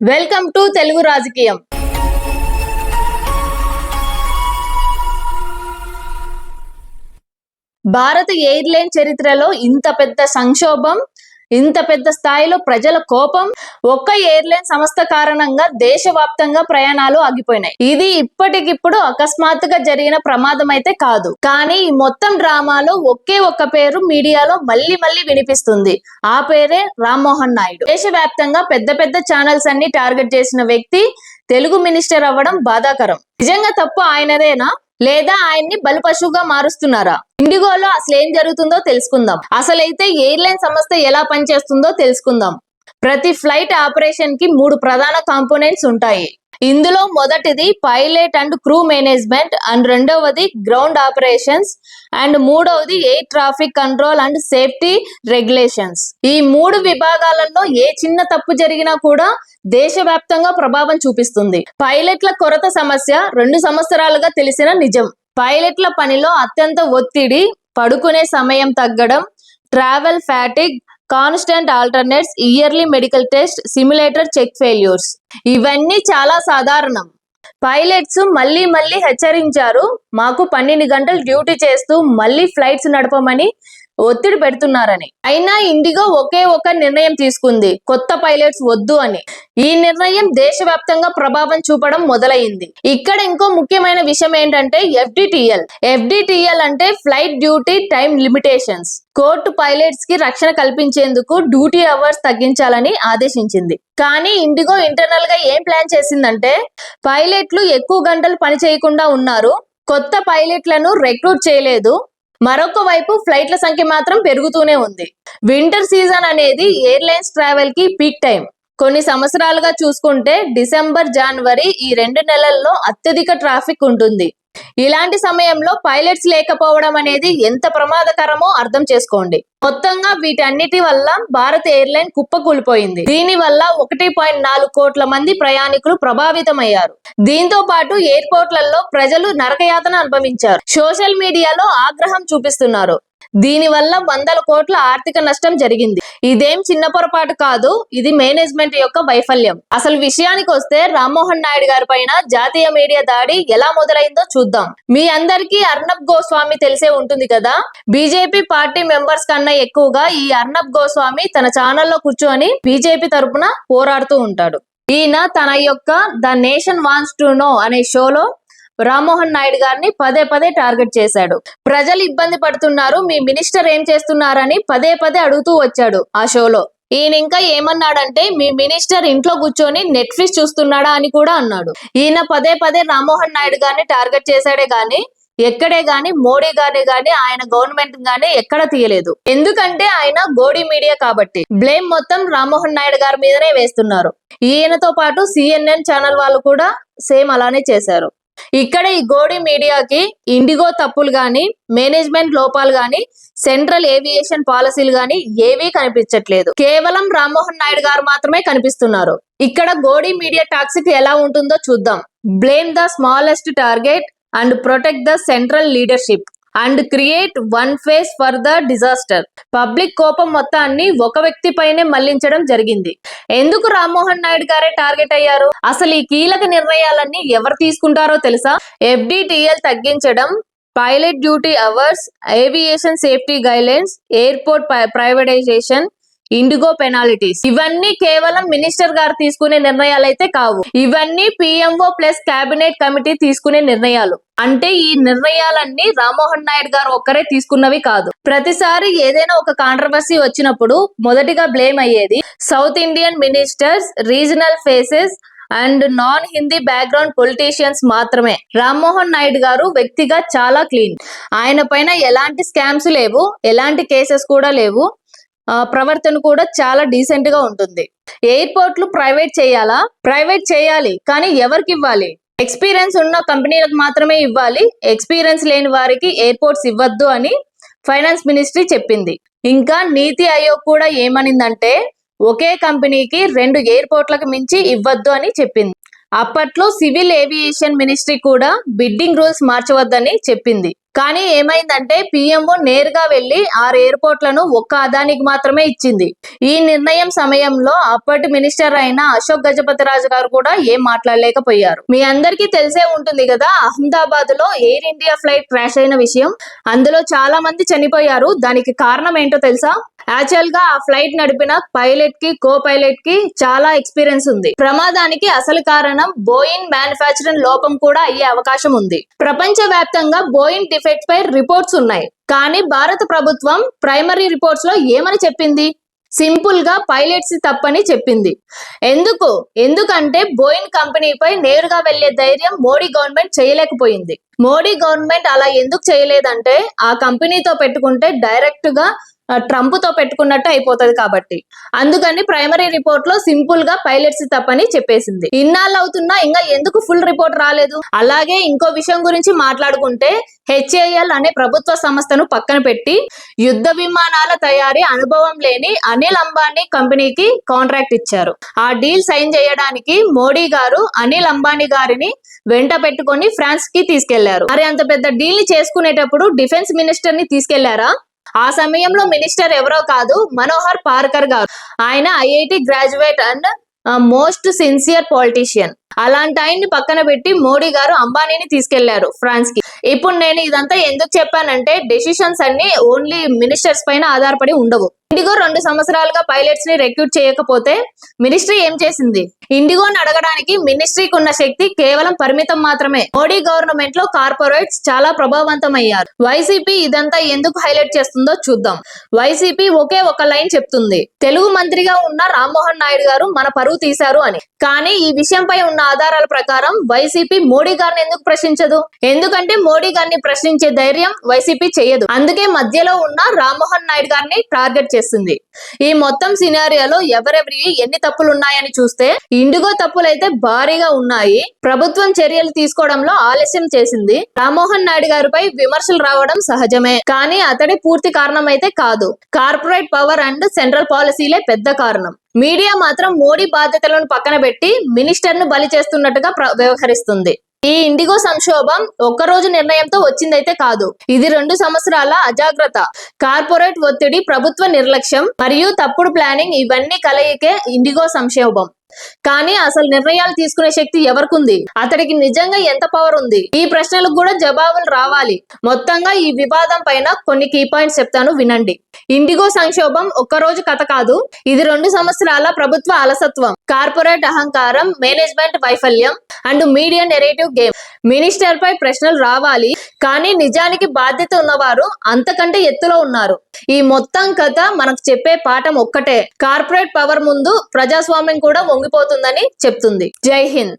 Welcome to Telugu రాజకీయం. భారత airline చరిత్రలో ఇంత పెద్ద సంక్షోభం, ఇంత పెద్ద స్థాయిలో ప్రజల కోపం, ఒక్క ఎయిర్లైన్ సంస్థ కారణంగా దేశవ్యాప్తంగా ప్రయాణాలు ఆగిపోయినాయి. ఇది ఇప్పటికిప్పుడు అకస్మాత్తుగా జరిగిన ప్రమాదం అయితే కాదు. కానీ ఈ మొత్తం డ్రామాలో ఒకే ఒక్క పేరు మీడియాలో మళ్ళీ వినిపిస్తుంది. ఆ పేరే రామ్మోహన్ నాయుడు. దేశవ్యాప్తంగా పెద్ద పెద్ద ఛానల్స్ అన్ని టార్గెట్ చేసిన వ్యక్తి తెలుగు మినిస్టర్ అవ్వడం బాధాకరం. నిజంగా తప్పు ఆయనదేనా, లేదా ఆయన్ని బలిపశువుగా మారుస్తున్నారా? ఇండిగోలో అసలు ఏం జరుగుతుందో తెలుసుకుందాం. అసలైతే ఎయిర్లైన్ సంస్థ ఎలా పనిచేస్తుందో తెలుసుకుందాం. ప్రతి ఫ్లైట్ ఆపరేషన్ కి 3 ప్రధాన కాంపోనెంట్స్ ఉంటాయి. ఇందులో మొదటిది pilot and crew management, and రెండవది గ్రౌండ్ ఆపరేషన్స్, అండ్ మూడవది air traffic control and safety regulations. ఈ 3 విభాగాలలో ఏ చిన్న తప్పు జరిగినా కూడా దేశవ్యాప్తంగా ప్రభావం చూపిస్తుంది. పైలట్ల కొరత సమస్య 2 సంవత్సరాలుగా తెలిసిన నిజం. పైలట్ల పనిలో అత్యంత ఒత్తిడి, పడుకునే సమయం తగ్గడం, travel fatigue, constant alternates, yearly medical test, simulator check failures ఇవన్నీ చాలా సాధారణం. పైలట్స్ మళ్ళీ హెచ్చరించారు, మాకు 12 గంటలు డ్యూటీ చేస్తూ మళ్ళీ ఫ్లైట్స్ నడపమని ఒత్తిడి పెడుతున్నారని. అయినా ఇండిగో ఒకే ఒక నిర్ణయం తీసుకుంది, కొత్త పైలట్స్ వద్దు అని. ఈ నిర్ణయం దేశవ్యాప్తంగా ప్రభావం చూపడం మొదలైంది. ఇక్కడ ఇంకో ముఖ్యమైన విషయం ఏంటంటే ఎఫ్డిటిఎల్ అంటే flight duty time limitations. Court pilots కి రక్షణ కల్పించేందుకు డ్యూటీ అవర్స్ తగ్గించాలని ఆదేశించింది. కానీ ఇండిగో ఇంటర్నల్ గా ఏం ప్లాన్ చేసిందంటే, పైలట్లు ఎక్కువ గంటలు పని చేయకుండా ఉన్నారు, కొత్త పైలట్లను రిక్రూట్ చేయలేదు. మరొక వైపు ఫ్లైట్ల సంఖ్య మాత్రం పెరుగుతూనే ఉంది. వింటర్ సీజన్ అనేది ఎయిర్లైన్స్ ట్రావెల్ కి పీక్ టైం. కొన్ని సంవత్సరాలుగా చూసుకుంటే డిసెంబర్, జనవరి ఈ 2 నెలల్లో అత్యధిక ట్రాఫిక్ ఉంటుంది. ఇలాంటి సమయంలో పైలట్స్ లేకపోవడం అనేది ఎంత ప్రమాదకరమో అర్థం చేసుకోండి. మొత్తంగా వీటన్నిటి వల్ల భారత ఎయిర్లైన్ కుప్పకూలిపోయింది. దీని వల్ల 1.4 కోట్ల మంది ప్రయాణికులు ప్రభావితమయ్యారు. దీంతో పాటు ఎయిర్పోర్ట్లలో ప్రజలు నరకయాతన అనుభవించారు. సోషల్ మీడియాలో ఆగ్రహం చూపిస్తున్నారు. దీని వల్ల 100 కోట్ల ఆర్థిక నష్టం జరిగింది. ఇదేం చిన్న పొరపాటు కాదు, ఇది మేనేజ్మెంట్ యొక్క వైఫల్యం. అసలు విషయానికి వస్తే రామ్మోహన్ నాయుడు గారి పైన జాతీయ మీడియా దాడి ఎలా మొదలైందో చూద్దాం. మీ అందరికీ అర్నబ్ గోస్వామి తెలిసే ఉంటుంది కదా. బీజేపీ పార్టీ మెంబర్స్ కన్నా ఎక్కువగా ఈ అర్నబ్ గోస్వామి తన ఛానల్లో కూర్చొని బీజేపీ తరపున పోరాడుతూ ఉంటాడు. ఈయన తన యొక్క the nation wants to know అనే షోలో రామ్మోహన్ నాయుడు గారిని పదే టార్గెట్ చేశాడు. ప్రజలు ఇబ్బంది పడుతున్నారు, మీ మినిస్టర్ ఏం చేస్తున్నారని పదే అడుగుతూ వచ్చాడు ఆ షోలో. ఈయన ఇంకా ఏమన్నాడంటే, మీ మినిస్టర్ ఇంట్లో కూర్చొని నెట్ఫ్లిక్స్ చూస్తున్నాడా అని కూడా అన్నాడు. ఈయన పదే రామ్మోహన్ నాయుడు గారిని టార్గెట్ చేశాడే గాని ఎక్కడే గాని మోడీ గారిని గాని ఆయన గవర్నమెంట్ గాని ఎక్కడ తీయలేదు. ఎందుకంటే ఆయన గోడి మీడియా కాబట్టి. బ్లేమ్ మొత్తం రామ్మోహన్ నాయుడు గారి మీదనే వేస్తున్నారు. ఈయనతో పాటు CNN ఛానల్ వాళ్ళు కూడా సేమ్ అలానే చేశారు. ఇక్కడ ఈ గోడి మీడియాకి ఇండిగో తప్పులు గాని, మేనేజ్మెంట్ లోపాలు గాని, సెంట్రల్ ఏవియేషన్ పాలసీలు గాని ఏవీ కనిపించట్లేదు. కేవలం రామ్మోహన్ నాయుడు గారు మాత్రమే కనిపిస్తున్నారు. ఇక్కడ గోడి మీడియా టాక్సిక్ ఎలా ఉంటుందో చూద్దాం. Blame the smallest target and protect the central leadership and create one face for the disaster. Public కోపం మొత్తాన్ని ఒక వ్యక్తి పైనే మళ్లించడం జరిగింది. ఎందుకు రామ్మోహన్ నాయుడు గారే టార్గెట్ అయ్యారు? అసలు ఈ కీలక నిర్ణయాలన్నీ ఎవరు తీసుకుంటారో తెలుసా? ఎఫ్డిటిఎల్ తగ్గించడం, pilot duty hours, aviation safety guidelines, airport privatisation, IndiGo penalties. ఇవన్నీ కేవలం మినిస్టర్ గారు తీసుకునే నిర్ణయాలు అయితే కావు. ఇవన్నీ PMO ప్లస్ కేబినెట్ కమిటీ తీసుకునే నిర్ణయాలు. అంటే ఈ నిర్ణయాలన్నీ రామ్మోహన్ నాయుడు గారు ఒక్కరే తీసుకున్నవి కాదు. ప్రతిసారి ఏదైనా ఒక కాంట్రవర్సీ వచ్చినప్పుడు మొదటిగా బ్లేమ్ అయ్యేది south Indian ministers, regional faces and non Hindi background politicians మాత్రమే. రామ్మోహన్ నాయుడు గారు వ్యక్తిగా చాలా క్లీన్. ఆయన పైన ఎలాంటి స్కామ్స్ లేవు, ఎలాంటి కేసెస్ కూడా లేవు. ప్రవర్తన కూడా చాలా డీసెంట్ గా ఉంటుంది. ఎయిర్పోర్ట్లు ప్రైవేట్ చేయాలా? ప్రైవేట్ చేయాలి, కానీ ఎవరికి ఇవ్వాలి? ఎక్స్పీరియన్స్ ఉన్న కంపెనీలకు మాత్రమే ఇవ్వాలి. ఎక్స్పీరియన్స్ లేని వారికి ఎయిర్పోర్ట్స్ ఇవ్వద్దు అని ఫైనాన్స్ మినిస్ట్రీ చెప్పింది. ఇంకా నీతి ఆయోగ్ కూడా ఏమనిందంటే, ఒకే కంపెనీకి 2 ఎయిర్పోర్ట్లకు మించి ఇవ్వద్దు అని చెప్పింది. అప్పట్లో సివిల్ ఏవియేషన్ మినిస్ట్రీ కూడా బిడ్డింగ్ రూల్స్ మార్చవద్దని చెప్పింది. కానీ ఏమైందంటే పిఎంఓ నేరుగా వెళ్లి 6 ఎయిర్పోర్ట్లను ఒక్క అదానికి మాత్రమే ఇచ్చింది. ఈ నిర్ణయం సమయంలో అప్పటి మినిస్టర్ అయిన అశోక్ గజపతిరాజు గారు కూడా ఏం మాట్లాడలేకపోయారు. మీ అందరికీ తెలిసే ఉంటుంది కదా, అహ్మదాబాద్ లో ఎయిర్ ఇండియా ఫ్లైట్ క్రాష్ అయిన విషయం. అందులో చాలా మంది చనిపోయారు. దానికి కారణం ఏంటో తెలుసా? యాక్చువల్ గా ఆ ఫ్లైట్ నడిపిన పైలట్ కి కో పైలట్ కి చాలా ఎక్స్పీరియన్స్ ఉంది. ప్రమాదానికి అసలు కారణం బోయింగ్ మ్యానుఫ్యాక్చరింగ్ లోపం కూడా అయ్యే అవకాశం ఉంది. ప్రపంచ వ్యాప్తంగా బోయింగ్ డిఫెక్ట్ పై రిపోర్ట్స్ ఉన్నాయి. కానీ భారత ప్రభుత్వం ప్రైమరీ రిపోర్ట్స్ లో ఏమని చెప్పింది? సింపుల్ గా పైలట్స్ తప్పని చెప్పింది. ఎందుకంటే బోయింగ్ కంపెనీపై నేరుగా వెళ్లే ధైర్యం మోడీ గవర్నమెంట్ చేయలేకపోయింది. మోడీ గవర్నమెంట్ అలా ఎందుకు చేయలేదంటే ఆ కంపెనీతో పెట్టుకుంటే డైరెక్ట్ గా ట్రంప్ తో పెట్టుకున్నట్టు అయిపోతుంది కాబట్టి. అందుకని ప్రైమరీ రిపోర్ట్ లో సింపుల్ గా పైలట్స్ తప్పని చెప్పేసింది. ఇన్నాళ్ళు అవుతున్నా ఇంకా ఎందుకు ఫుల్ రిపోర్ట్ రాలేదు? అలాగే ఇంకో విషయం గురించి మాట్లాడుకుంటే హెచ్ఏఎల్ అనే ప్రభుత్వ సంస్థను పక్కన పెట్టి యుద్ధ విమానాల తయారీ అనుభవం లేని అనిల్ అంబానీ కంపెనీకి కాంట్రాక్ట్ ఇచ్చారు. ఆ డీల్ సైన్ చేయడానికి మోడీ గారు అనిల్ అంబానీ గారిని వెంట పెట్టుకొని ఫ్రాన్స్ కి తీసుకెళ్లారు. మరి అంత పెద్ద డీల్ ని చేసుకునేటప్పుడు డిఫెన్స్ మినిస్టర్ ని తీసుకెళ్లారా? ఆ సమయంలో మినిస్టర్ ఎవరో కాదు, మనోహర్ పార్కర్ గారు. ఆయన IIT graduate and most sincere politician. అలాంటి ఆయన్ని పక్కన పెట్టి మోడీ గారు అంబానీని తీసుకెళ్లారు ఫ్రాన్స్ కి. ఇప్పుడు నేను ఇదంతా ఎందుకు చెప్పానంటే డెసిషన్స్ అన్ని ఓన్లీ మినిస్టర్స్ పైన ఆధారపడి ఉండవు. ఇండిగో 2 సంవత్సరాలుగా పైలట్స్ ని రిక్రూట్ చేయకపోతే మినిస్ట్రీ ఏం చేసింది? ఇండిగోని అడగడానికి మినిస్ట్రీకి ఉన్న శక్తి కేవలం పరిమితం మాత్రమే. మోడీ గవర్నమెంట్ లో కార్పొరేట్స్ చాలా ప్రభావవంతమయ్యారు. వైసీపీ ఇదంతా ఎందుకు హైలైట్ చేస్తుందో చూద్దాం. వైసీపీ ఒకే ఒక లైన్ చెప్తుంది, తెలుగు మంత్రిగా ఉన్న రామ్మోహన్ నాయుడు గారు మన పరువు తీశారు అని. కానీ ఈ విషయంపై ఉన్న ఆధారాల ప్రకారం వైసీపీ మోడీ గారిని ఎందుకు ప్రశ్నించదు? ఎందుకంటే మోడీ గారిని ప్రశ్నించే ధైర్యం వైసీపీ చేయదు. అందుకే మధ్యలో ఉన్న రామ్మోహన్ నాయుడు గారిని టార్గెట్ చేస్తుంది. ఈ మొత్తం సినారియోలో ఎవరెవరి ఎన్ని తప్పులు ఉన్నాయని చూస్తే ఇండిగో తప్పులైతే భారీగా ఉన్నాయి. ప్రభుత్వం చర్యలు తీసుకోవడంలో ఆలస్యం చేసింది. రామ్మోహన్ నాయుడు గారిపై విమర్శలు రావడం సహజమే, కానీ అతడి పూర్తి కారణం అయితే కాదు. కార్పొరేట్ పవర్ అండ్ సెంట్రల్ పాలసీలే పెద్ద కారణం. మీడియా మాత్రం మోడీ బాధ్యతలను పక్కన పెట్టి మినిస్టర్ ను బలి చేస్తున్నట్టుగా వ్యవహరిస్తుంది. ఈ ఇండిగో సంక్షోభం ఒక్కరోజు నిర్ణయంతో వచ్చిందైతే కాదు. ఇది 2 సంవత్సరాల అజాగ్రత్త, కార్పొరేట్ ఒత్తిడి, ప్రభుత్వ నిర్లక్ష్యం మరియు తప్పుడు ప్లానింగ్, ఇవన్నీ కలయికే ఇండిగో సంక్షోభం. కానీ అసలు నిర్ణయాలు తీసుకునే శక్తి ఎవరికుంది? అతడికి నిజంగా ఎంత పవర్ ఉంది? ఈ ప్రశ్నలకు కూడా జవాబులు రావాలి. మొత్తంగా ఈ వివాదం పైన కొన్ని కీ పాయింట్స్ చెప్తాను, వినండి. ఇండిగో సంక్షోభం ఒక్కరోజు కథ కాదు. ఇది 2 సంవత్సరాల ప్రభుత్వ అలసత్వం, కార్పొరేట్ అహంకారం, మేనేజ్మెంట్ వైఫల్యం and media narrative game. Minister పై ప్రశ్నలు రావాలి, కానీ నిజానికి బాధ్యత ఉన్నవారు అంతకంటే ఎత్తులో ఉన్నారు. ఈ మొత్తం కథ మనకు చెప్పే పాఠం ఒక్కటే, కార్పొరేట్ పవర్ ముందు ప్రజాస్వామ్యం కూడా వంగిపోతుందని చెప్తుంది. జై హింద్.